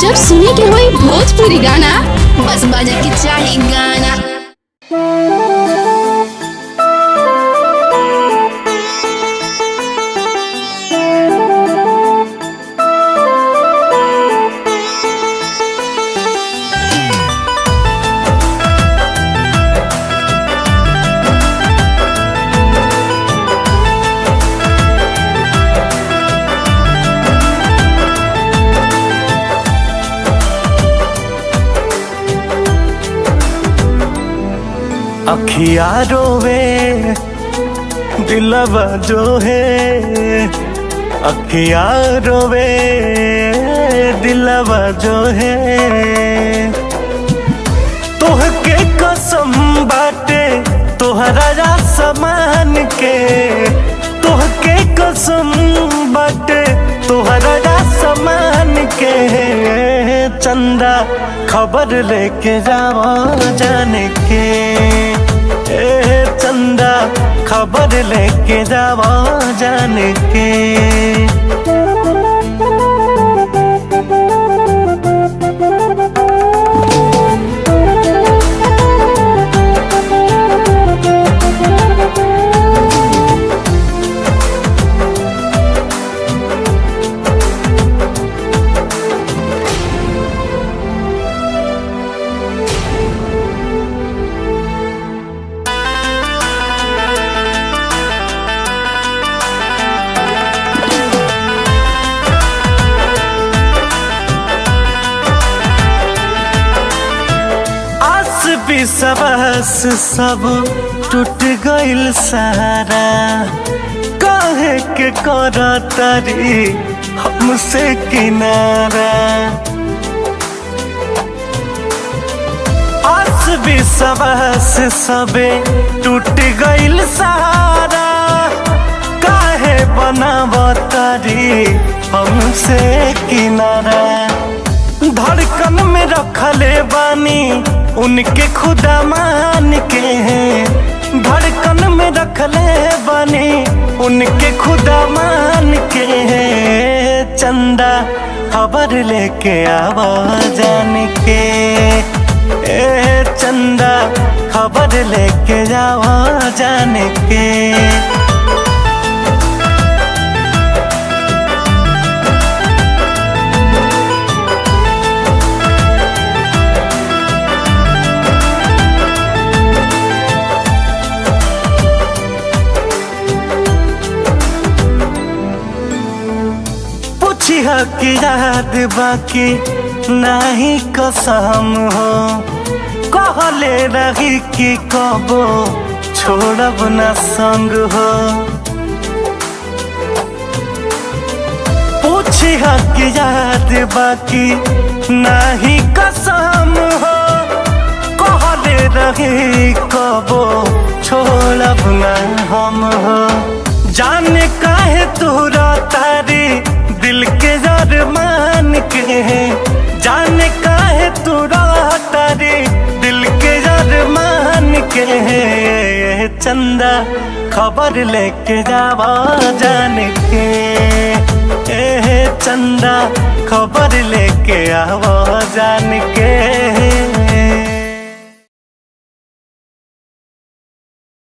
जब सुने के होई भोजपुरी गाना, बस बजे के चाही गाना। अखिया रोवे दिलवा जो है, अखिया रोवे दिलवा जो है। तोहके कसम बाटे तोहरा समान के, तोहके कसम बाटे तोहरा समान के। चंदा खबर लेके जावा जाने के, चंदा खबर लेके जावा जाने के। विश्वास सब टूट गइल सारा, काहे के करतारी हमसे किनारा। आस विश्वास सबे टूट गइल सारा, काहे बनावतारी हमसे किनारा। धड़कन में रखले बानी उनके खुदा मान के हैं, धड़कन में रखले बानी उनके खुदा मान के हैं। चंदा खबर लेके आवा जान के, चंदा खबर लेके जावा जान के। की याद बाकी नहीं कसम हो, कहले रही कि कबो छोड़ब न संग हो। पूछिया की याद बाकी नहीं कसम हो, कहले रही कबो छोड़ब न हम हो। जाने काहे तोरा तारी दिल के मान के हैं, जाने काहे तोरा तारी दिल के मान के हैं। चंदा खबर लेके जावा जान के, चंदा खबर लेके आवा जान के।